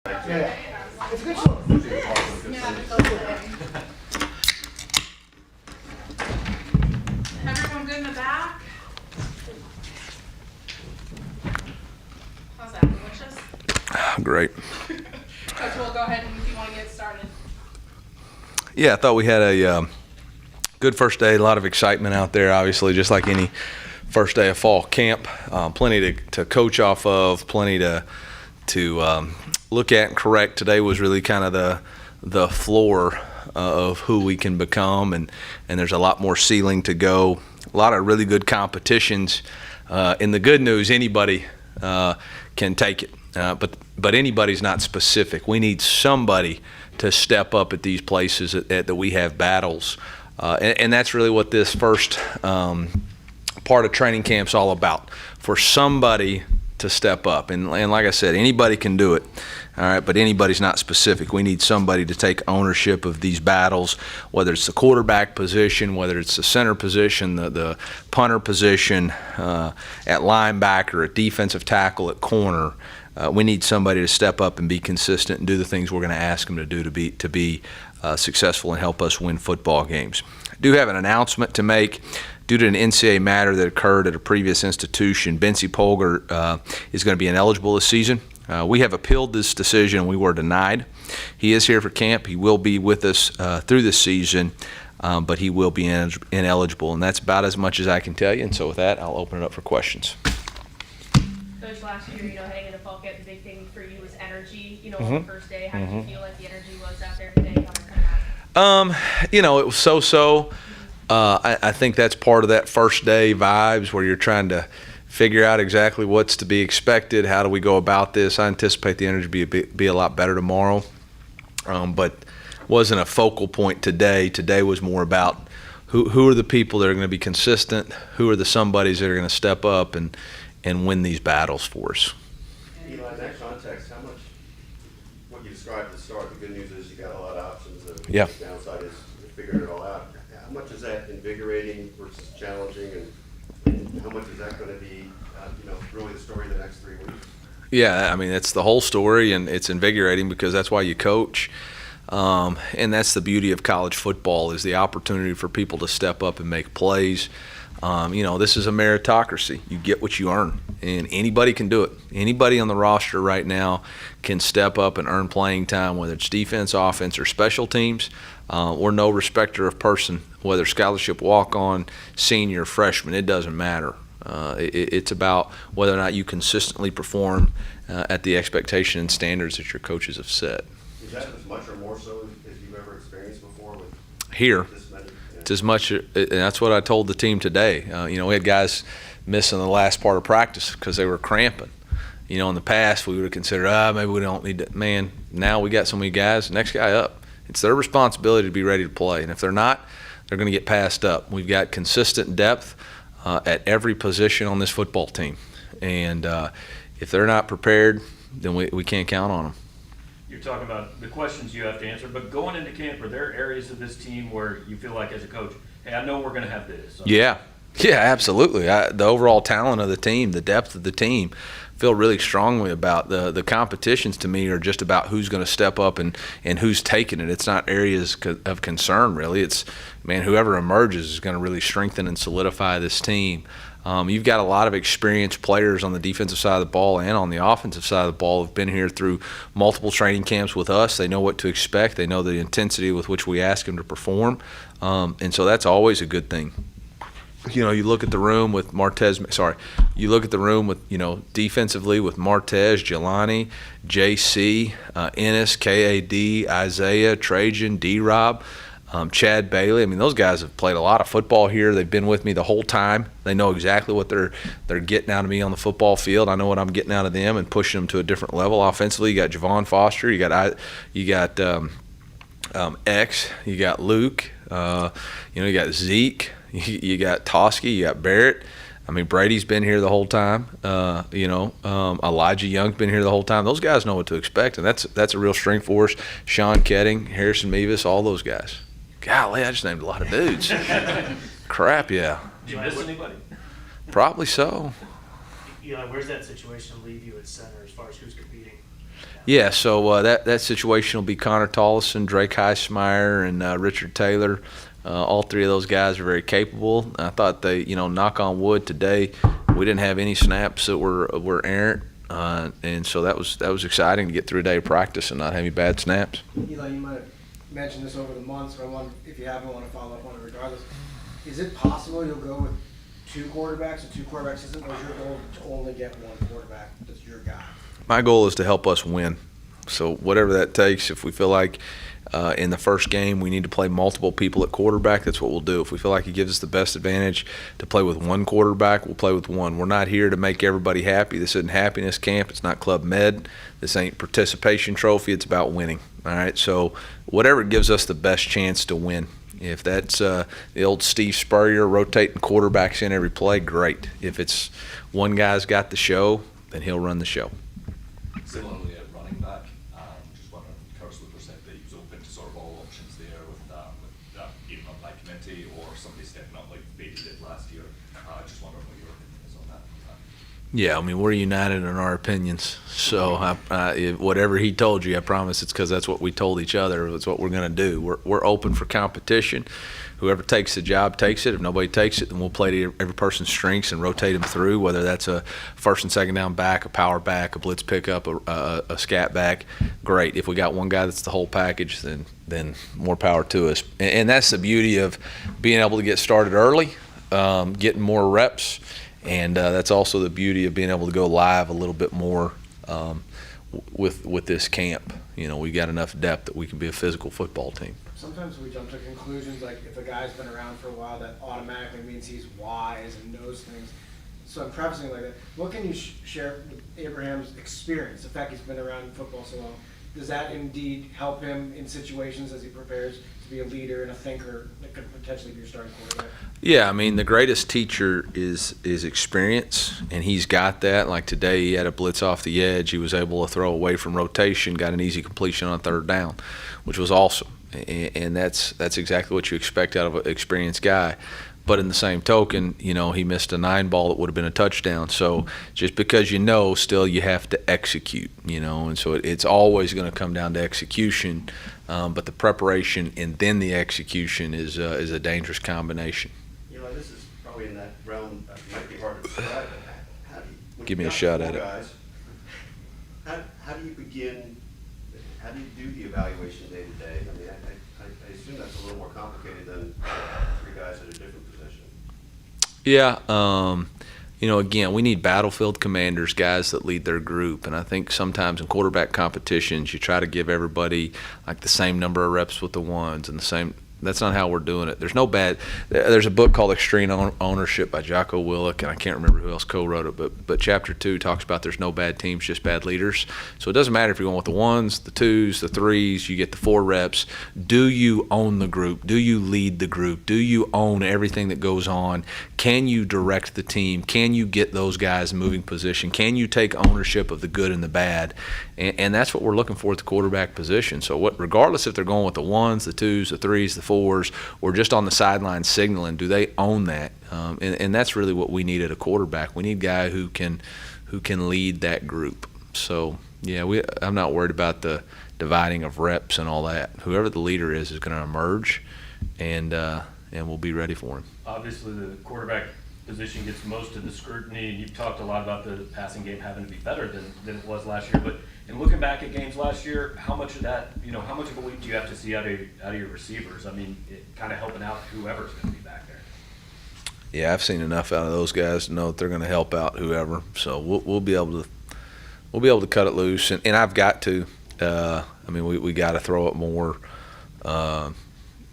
Yeah, it's a good show. Everyone good in the back? How's that, delicious? Great. Coach, we'll go ahead and if you want to get started. Yeah, I thought we had a good first day. A lot of excitement out there, obviously, just like any first day of fall camp. Plenty to coach off of, plenty to look at and correct. Today was really kind of the floor of who we can become, and there's a lot more ceiling to go. A lot of really good competitions. And the good news, anybody can take it, but anybody's not specific. We need somebody to step up at these places that we have battles, and that's really what this first part of training camp's all about. For somebody to step up, and like I said, anybody can do it. All right, but anybody's not specific. We need somebody to take ownership of these battles, whether it's the quarterback position, whether it's the center position, the punter position, at linebacker, at defensive tackle, at corner. We need somebody to step up and be consistent and do the things we're going to ask them to do to be successful and help us win football games. I do have an announcement to make. Due to an NCAA matter that occurred at a previous institution, Bency Polgar is going to be ineligible this season. We have appealed this decision and we were denied. He is here for camp. He will be with us through this season, but he will be ineligible, and that's about as much as I can tell you. And so with that, I'll open it up for questions. Coach, last year, heading into fall camp, the big thing for you was energy. On the first day, how did you feel like the energy was out there today? It was so-so. I think that's part of that first day vibes where you're trying to figure out exactly what's to be expected. How do we go about this? I anticipate the energy be a lot better tomorrow, but wasn't a focal point today. Today was more about who are the people that are going to be consistent, who are the somebodies that are going to step up and win these battles for us. Eli, in that context, how much, what you described at the start, the good news is you got a lot of options. The downside is figuring it all out. How much is that invigorating versus challenging, and how much is that going to be, really the story of the next 3 weeks? Yeah, I mean, it's the whole story, and it's invigorating because that's why you coach. And that's the beauty of college football, is the opportunity for people to step up and make plays. This is a meritocracy. You get what you earn, and anybody can do it. Anybody on the roster right now can step up and earn playing time, whether it's defense, offense, or special teams. We're no respecter of person, whether scholarship, walk-on, senior, freshman, it doesn't matter. It's about whether or not you consistently perform at the expectation and standards that your coaches have set. Is that as much or more so as you've ever experienced before with Here, this many? it's as much, and that's what I told the team today. We had guys missing the last part of practice because they were cramping. In the past, we would have considered, maybe we don't need to. Man, now we got so many guys, next guy up. It's their responsibility to be ready to play, and if they're not, they're going to get passed up. We've got consistent depth at every position on this football team, and if they're not prepared, then we can't count on them. You're talking about the questions you have to answer, but going into camp, are there areas of this team where you feel like as a coach, hey, I know we're going to have this? Yeah, absolutely. The overall talent of the team, the depth of the team, feel really strongly about. The competitions to me are just about who's going to step up and who's taking it. It's not areas of concern, really. It's, whoever emerges is going to really strengthen and solidify this team. You've got a lot of experienced players on the defensive side of the ball and on the offensive side of the ball who've been here through multiple training camps with us. They know what to expect. They know the intensity with which we ask them to perform, and so that's always a good thing. You look at the room with you look at the room with, defensively with Martez, Jelani, JC, Ennis, KAD, Isaiah, Trajan, D-Rob, Chad Bailey. Those guys have played a lot of football here. They've been with me the whole time. They know exactly what they're getting out of me on the football field. I know what I'm getting out of them and pushing them to a different level. Offensively, you got Javon Foster, you got X, you got Luke, you got Zeke. You got Toski, you got Barrett. Brady's been here the whole time. Elijah Young's been here the whole time. Those guys know what to expect, and that's a real strength for us. Sean Ketting, Harrison Mevis, all those guys. Golly, I just named a lot of dudes. Crap, yeah. Did you miss anybody? Probably so. Eli, where's that situation leave you at center as far as who's competing? Yeah, so that situation will be Connor Tollison, Drake Heismeyer, and Richard Taylor. All three of those guys are very capable. I thought they, knock on wood, today we didn't have any snaps that were errant, and so that was exciting to get through a day of practice and not have any bad snaps. Eli, you might have mentioned this over the months, but I wonder if you haven't, want to follow up on it regardless. Is it possible you'll go with 2 quarterbacks or 2 quarterback system, or is your goal to only get 1 quarterback that's your guy? My goal is to help us win. So whatever that takes, if we feel like in the first game we need to play multiple people at quarterback, that's what we'll do. If we feel like it gives us the best advantage to play with 1 quarterback, we'll play with 1. We're not here to make everybody happy. This isn't happiness camp. It's not Club Med. This ain't participation trophy. It's about winning. All right, so whatever gives us the best chance to win. If that's the old Steve Spurrier rotating quarterbacks in every play, great. If it's one guy's got the show, then he'll run the show. Similarly at running back, just wondering, Coach Luker said that he was open to sort of all options there with either up by committee or somebody stepping up like Beatty did last year. Just wondering what your opinion is on that. Yeah, I mean, we're united in our opinions. So whatever he told you, I promise it's because that's what we told each other. It's what we're going to do. We're open for competition. Whoever takes the job takes it. If nobody takes it, then we'll play to every person's strengths and rotate them through, whether that's a first and second down back, a power back, a blitz pickup, a scat back. Great. If we got one guy that's the whole package, then more power to us. And that's the beauty of being able to get started early, getting more reps, and that's also the beauty of being able to go live a little bit more with this camp. We got enough depth that we can be a physical football team. Sometimes we jump to conclusions like if a guy's been around for a while, that automatically means he's wise and knows things. So I'm prefacing like that. What can you share with Abraham's experience, the fact he's been around football so long? Does that indeed help him in situations as he prepares to be a leader and a thinker that could potentially be your starting quarterback? Yeah, I mean, the greatest teacher is experience, and he's got that. Like today, he had a blitz off the edge. He was able to throw away from rotation, got an easy completion on 3rd down, which was awesome. And that's exactly what you expect out of an experienced guy. But in the same token, he missed a 9 ball that would have been a touchdown. So just because still you have to execute, and so it's always going to come down to execution. But the preparation and then the execution is a dangerous combination. This is probably in that realm. It might be hard to describe. Give me a shot at it. Guys, how do you begin? How do you do the evaluation day to day? I mean, I assume that's a little more complicated than 3 guys at a different position. Yeah, again, we need battlefield commanders, guys that lead their group. And I think sometimes in quarterback competitions, you try to give everybody like the same number of reps with the ones and the same. That's not how we're doing it. There's a book called Extreme Ownership by Jocko Willink, and I can't remember who else co-wrote it, but chapter 2 talks about there's no bad teams, just bad leaders. So it doesn't matter if you're going with the 1s, the 2s, the 3s, you get the 4 reps. Do you own the group? Do you lead the group? Do you own everything that goes on? Can you direct the team? Can you get those guys in moving position? Can you take ownership of the good and the bad? And that's what we're looking for at the quarterback position. So regardless if they're going with the 1s, the 2s, the 3s, the 4s, or just on the sideline signaling, do they own that? And that's really what we need at a quarterback. We need a guy who can lead that group. So yeah, I'm not worried about the dividing of reps and all that. Whoever the leader is going to emerge, and we'll be ready for him. Obviously, the quarterback position gets most of the scrutiny. You've talked a lot about the passing game having to be better than it was last year, but in looking back at games last year, how much of that, how much of a week do you have to see out of your receivers? I mean, it kind of helping out whoever's going to be back there. Yeah, I've seen enough out of those guys to know that they're going to help out whoever. So we'll be able to cut it loose, and I've got to. We got to throw it more.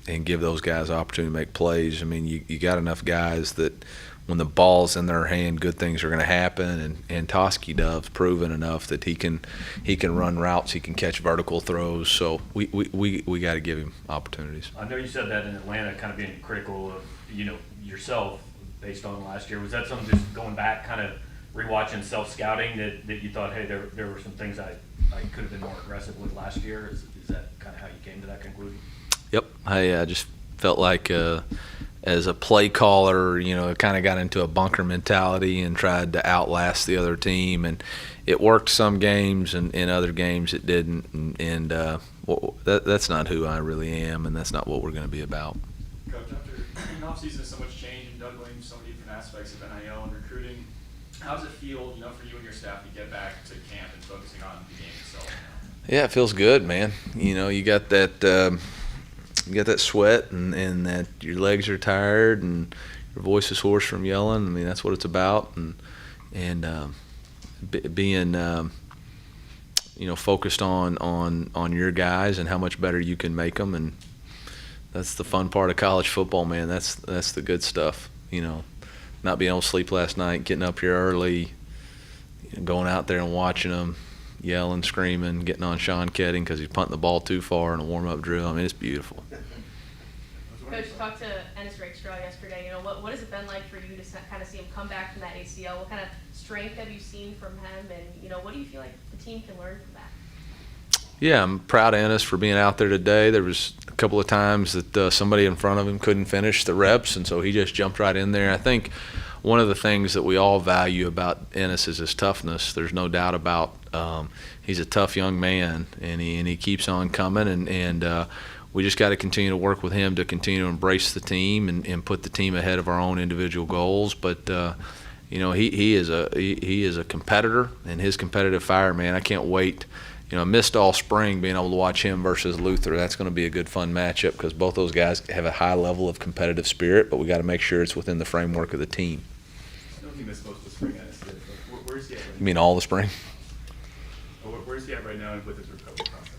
And give those guys opportunity to make plays. I mean, you got enough guys that when the ball's in their hand, good things are going to happen. And Toski Dove's proven enough that he can run routes, he can catch vertical throws. So we got to give him opportunities. I know you said that in Atlanta, kind of being critical of yourself based on last year. Was that something just going back, kind of rewatching self-scouting that you thought, hey, there were some things I could have been more aggressive with last year? Is that kind of how you came to that conclusion? Yep, I just felt like as a play caller, kind of got into a bunker mentality and tried to outlast the other team. And it worked some games, and in other games it didn't. And that's not who I really am, and that's not what we're going to be about. Coach, after an offseason of so much change and juggling so many different aspects of NIL and recruiting, how does it feel, for you and your staff to get back to camp and focusing on the game itself? Yeah, it feels good, man. You got that sweat and that your legs are tired and your voice is hoarse from yelling. I mean, that's what it's about. And being focused on your guys and how much better you can make them, and that's the fun part of college football, man. That's the good stuff. Not being able to sleep last night, getting up here early, going out there and watching them, yelling, screaming, getting on Sean Ketting because he's punting the ball too far in a warm-up drill. I mean, it's beautiful. Coach, you talked to Ennis Rakestraw yesterday. What has it been like for you to kind of see him come back from that ACL? What kind of strength have you seen from him? And, what do you feel like the team can learn from that? Yeah, I'm proud of Ennis for being out there today. There was a couple of times that somebody in front of him couldn't finish the reps, and so he just jumped right in there. I think one of the things that we all value about Ennis is his toughness. There's no doubt about he's a tough young man, and he keeps on coming, and we just got to continue to work with him to continue to embrace the team and put the team ahead of our own individual goals. But he is a competitor, and his competitive fire, man, I can't wait. I missed all spring being able to watch him versus Luther. That's going to be a good, fun matchup because both those guys have a high level of competitive spirit, but we got to make sure it's within the framework of the team. I don't think that's supposed to spring at us. Where's he at right You mean all the spring? now? Where's he at right now with his recovery process?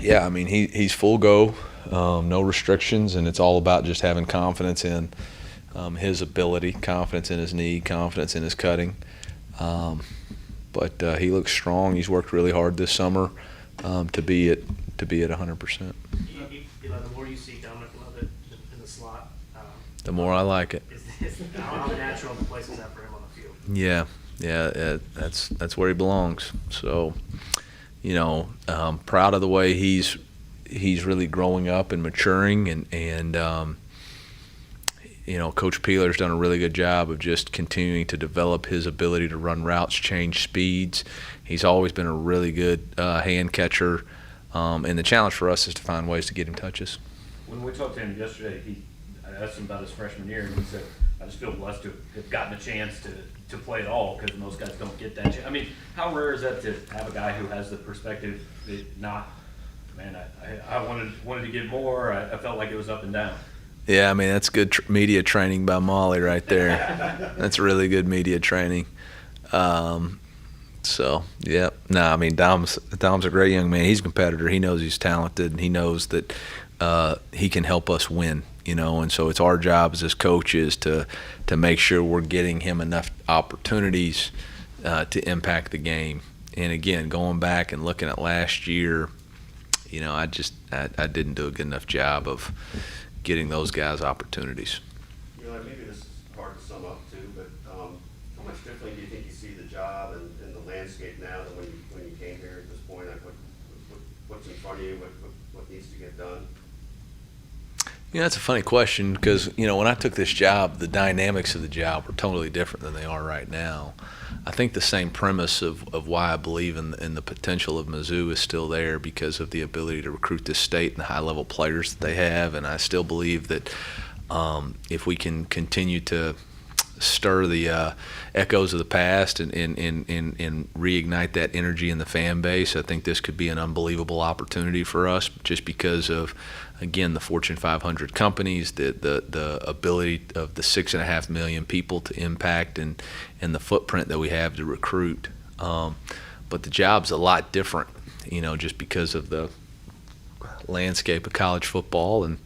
Yeah, I mean he's full go, no restrictions, and it's all about just having confidence in his ability, confidence in his knee, confidence in his cutting. But he looks strong. He's worked really hard this summer to be at 100%. The more you see Dominic Lovett in the slot, The more I like it. how natural the place is at for him on the field. Yeah, that's where he belongs. So, proud of the way he's really growing up and maturing, and Coach Peeler's done a really good job of just continuing to develop his ability to run routes, change speeds. He's always been a really good hand catcher, and the challenge for us is to find ways to get him touches. When we talked to him yesterday, I asked him about his freshman year, and he said, I just feel blessed to have gotten a chance to play at all because most guys don't get that chance. I mean, how rare is that to have a guy who has the perspective that I wanted to get more. I felt like it was up and down. Yeah, I mean, that's good media training by Molly right there. That's really good media training. So, yeah. No, I mean, Dom's a great young man. He's a competitor. He knows he's talented, and he knows that he can help us win, and so it's our job as his coaches to make sure we're getting him enough opportunities to impact the game. And, again, going back and looking at last year, I didn't do a good enough job of getting those guys opportunities. Maybe this is hard to sum up too, but how much differently do you think you see the job and the landscape now than when you came here at this point? Like what's in front of you? What needs to get done? That's a funny question because, when I took this job, the dynamics of the job were totally different than they are right now. I think the same premise of why I believe in the potential of Mizzou is still there because of the ability to recruit this state and the high-level players that they have. And I still believe that if we can continue to stir the echoes of the past and reignite that energy in the fan base, I think this could be an unbelievable opportunity for us just because of, again, the Fortune 500 companies, the ability of the 6.5 million people to impact and the footprint that we have to recruit. But the job's a lot different, just because of the landscape of college football, and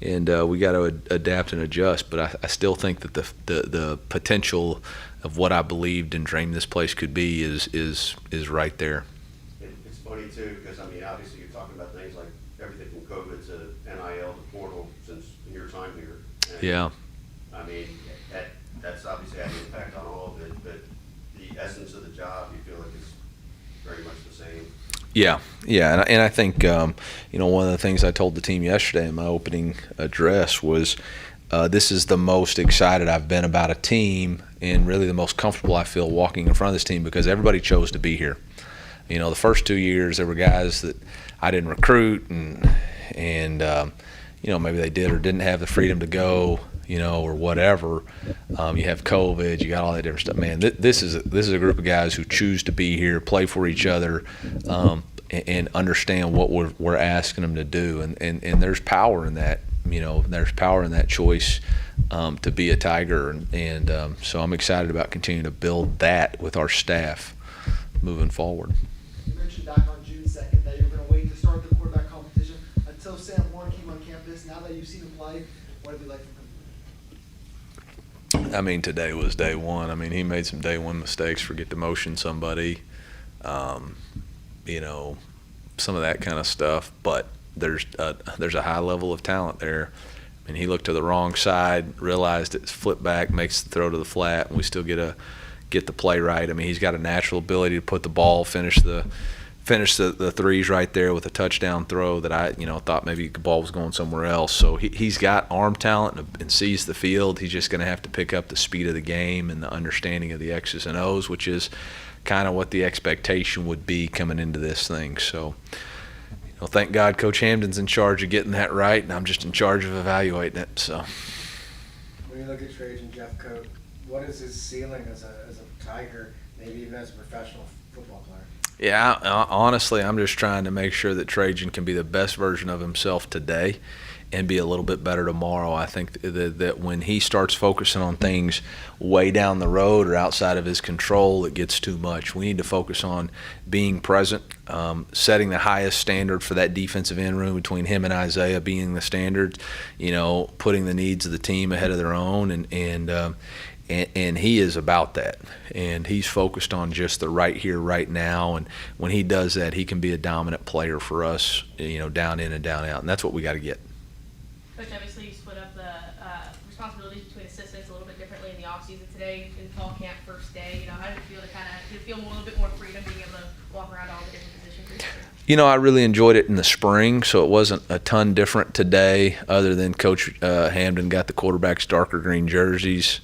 we got to adapt and adjust. But I still think that the potential of what I believed and dreamed this place could be is right there. It's funny too because obviously you're talking about things like everything from COVID to NIL to portal since your time here. And, Yeah. That's obviously had an impact on all of it, but the essence of the job you feel like is very much the same. Yeah, and I think one of the things I told the team yesterday in my opening address was this is the most excited I've been about a team, and really the most comfortable I feel walking in front of this team, because everybody chose to be here. You know, the first 2 years there were guys that I didn't recruit, and you know, maybe they did or didn't have the freedom to go, you know, or whatever. You have COVID, you got all that different stuff. Man, this is a group of guys who choose to be here, play for each other, and understand what we're asking them to do, and there's power in that. You know, there's power in that choice to be a Tiger, and so I'm excited about continuing to build that with our staff moving forward. You mentioned back on June 2nd that you were going to wait to start the quarterback competition until Sam Warren came on campus. Now that you've seen him play, what have you liked from him? I mean, today was day one. I mean, he made some day one mistakes, forget to motion somebody, you know, some of that kind of stuff, but there's a high level of talent there. I mean, he looked to the wrong side, realized it's flip back, makes the throw to the flat, and we still get the play right. I mean, he's got a natural ability to put the ball, finish the threes right there with a touchdown throw that I, you know, thought maybe the ball was going somewhere else. So he's got arm talent and sees the field. He's just going to have to pick up the speed of the game and the understanding of the X's and O's, which is kind of what the expectation would be coming into this thing. So, well, thank God Coach Hamden's in charge of getting that right, and I'm just in charge of evaluating it. So, When you look at Trajan Jeffcoat, what is his ceiling as a Tiger, maybe even as a professional football player? yeah, honestly, I'm just trying to make sure that Trajan can be the best version of himself today and be a little bit better tomorrow. I think that when he starts focusing on things way down the road or outside of his control, it gets too much. We need to focus on being present, setting the highest standard for that defensive end room between him and Isaiah being the standard, you know, putting the needs of the team ahead of their own, and he is about that. And he's focused on just the right here, right now. And when he does that, he can be a dominant player for us, you know, down in and down out. And that's what we got to get. Coach, obviously you split up the responsibilities between assistants a little bit differently in the offseason today, in fall camp, first day. You know, how did it feel to did it feel a little bit more freedom being able to walk around all the different positions? You know, I really enjoyed it in the spring, so it wasn't a ton different today other than Coach Hamden got the quarterbacks darker green jerseys.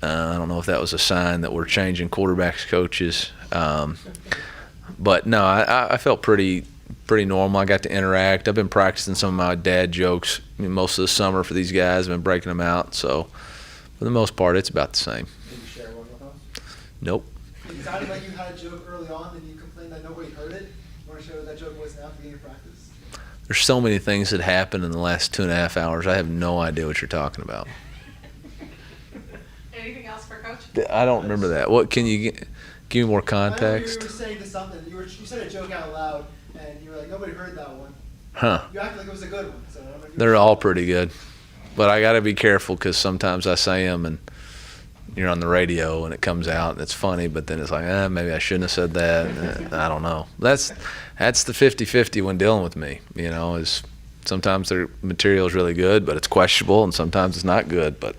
I don't know if that was a sign that we're changing quarterbacks coaches. But no, I felt pretty normal. I got to interact. I've been practicing some of my dad jokes most of the summer for these guys. I've been breaking them out. So for the most part, it's about the same. Can you share one with us? Nope. It sounded like you had a joke early on, and you complained that nobody heard it. You want to share what that joke was now at the beginning of practice? There's so many things that happened in the last 2.5 hours. I have no idea what you're talking about. Anything else for Coach? I don't remember that. What can you give me more I remember context? you were saying to something. You said a joke out loud, and you were like, nobody heard that one. Huh. You acted like it was a good one. So I don't know if you They're all pretty good, but I got to be careful because sometimes I say them and you're on the radio and it comes out and it's funny, but then it's like, maybe I shouldn't have said that. I don't know. That's the 50-50 when dealing with me. You know, is sometimes their material is really good, but it's questionable, and sometimes it's not good. But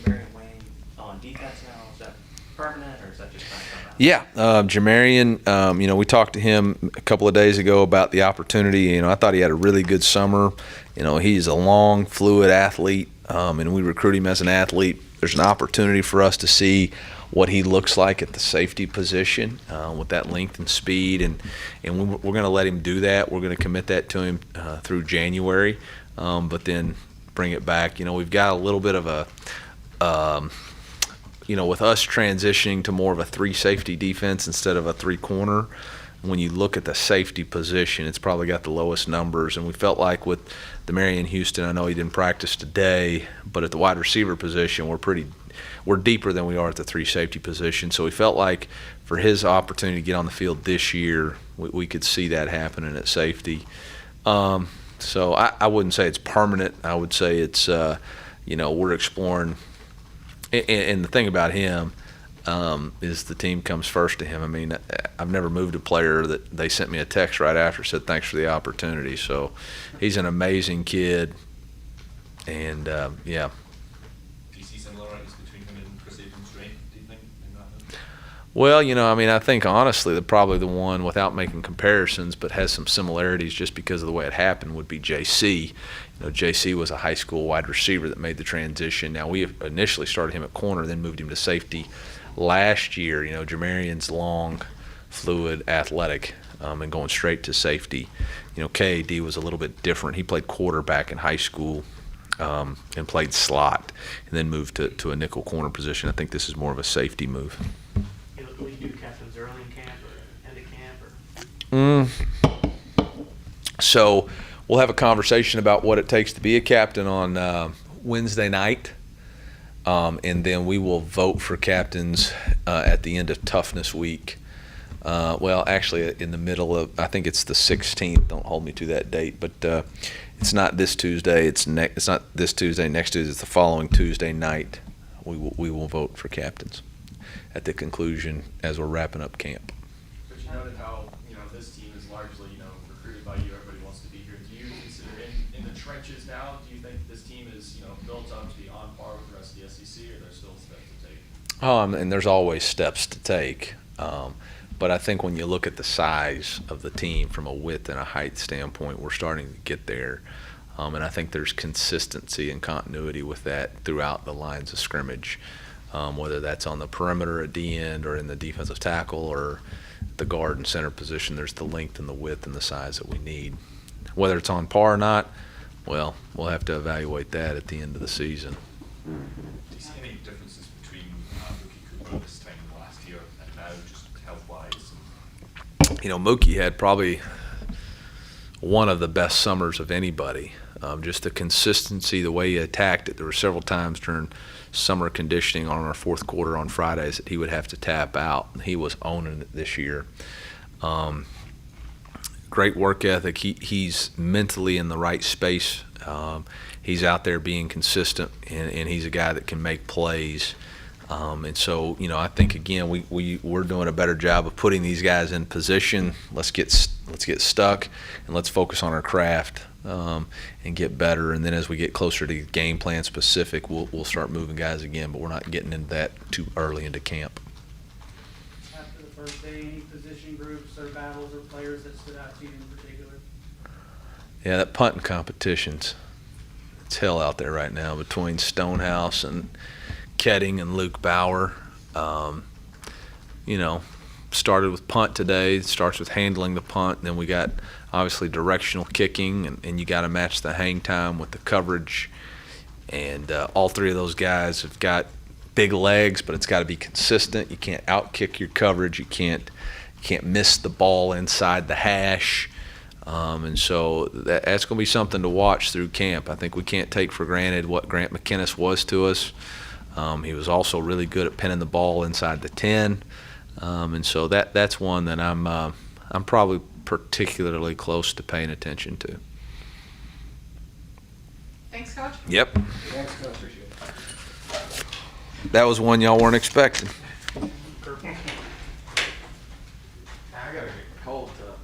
Jamarian Wayne on defense now, is that permanent or is that just trying to come out? yeah, Jamarian, you know, we talked to him a couple of days ago about the opportunity. You know, I thought he had a really good summer. You know, he's a long, fluid athlete, and we recruit him as an athlete. There's an opportunity for us to see what he looks like at the safety position with that length and speed, and we're going to let him do that. We're going to commit that to him through January, but then bring it back. You know, we've got a little bit of a you know, with us transitioning to more of a 3-safety defense instead of a 3-corner, when you look at the safety position, it's probably got the lowest numbers. And we felt like with Demarion Houston, I know he didn't practice today, but at the wide receiver position, we're deeper than we are at the 3-safety position. So we felt like for his opportunity to get on the field this year, we could see that happening at safety. So I wouldn't say it's permanent. I would say it's, you know, we're exploring. And the thing about him is the team comes first to him. I mean, I've never moved a player that they sent me a text right after said thanks for the opportunity. So he's an amazing kid, and yeah. Do you see similarities between him and Chris Abrams' strength, do you think, in that? Well, I mean, I think honestly, probably the one without making comparisons, but has some similarities just because of the way it happened, would be JC. JC was a high school wide receiver that made the transition. Now, we initially started him at corner, then moved him to safety. Last year, Jamarion's long, fluid, athletic, and going straight to safety. KAD was a little bit different. He played quarterback in high school. And played slot, and then moved to a nickel corner position. I think this is more of a safety move. Will you do captains early in camp or end of camp? So we'll have a conversation about what it takes to be a captain on Wednesday night, and then we will vote for captains at the end of toughness week. Well, actually, in the middle of, I think it's the 16th. Don't hold me to that date, but it's not this Tuesday. It's not this Tuesday. Next Tuesday. It's the following Tuesday night. We will vote for captains at the conclusion as we're wrapping up camp. But you noted how, this team is largely, recruited by you. Everybody wants to be here. Do you consider in the trenches now, do you think this team is, built up to be on par with the rest of the SEC, or there's still steps to take? And there's always steps to take. But I think when you look at the size of the team from a width and a height standpoint, we're starting to get there. And I think there's consistency and continuity with that throughout the lines of scrimmage, whether that's on the perimeter at the end or in the defensive tackle or the guard and center position. There's the length and the width and the size that we need. Whether it's on par or not, well, we'll have to evaluate that at the end of the season. Do you see any differences between Mookie Cooper this time last year and now, just health-wise? Mookie had probably one of the best summers of anybody. Just the consistency, the way he attacked it. There were several times during summer conditioning on our fourth quarter on Fridays that he would have to tap out. He was owning it this year. Great work ethic. He's mentally in the right space. He's out there being consistent, and he's a guy that can make plays. And so, I think again we're doing a better job of putting these guys in position. Let's get stuck and let's focus on our craft and get better. And then as we get closer to game plan specific, we'll start moving guys again. But we're not getting into that too early into camp. After the first day, any position groups or battles or players that stood out to you in particular? Yeah, that punting competition's it's hell out there right now between Stonehouse and Ketting and Luke Bauer. Started with punt today. It starts with handling the punt. Then we got obviously directional kicking, and you got to match the hang time with the coverage. And all three of those guys have got big legs, but it's got to be consistent. You can't outkick your coverage. You can't miss the ball inside the hash. And so that's going to be something to watch through camp. I think we can't take for granted what Grant McKinnis was to us. He was also really good at pinning the ball inside the 10, and so that's one that I'm probably particularly close to paying attention to. Thanks, Coach. Yep, Thanks, Coach. Appreciate it. that was one y'all weren't expecting. I gotta get cold to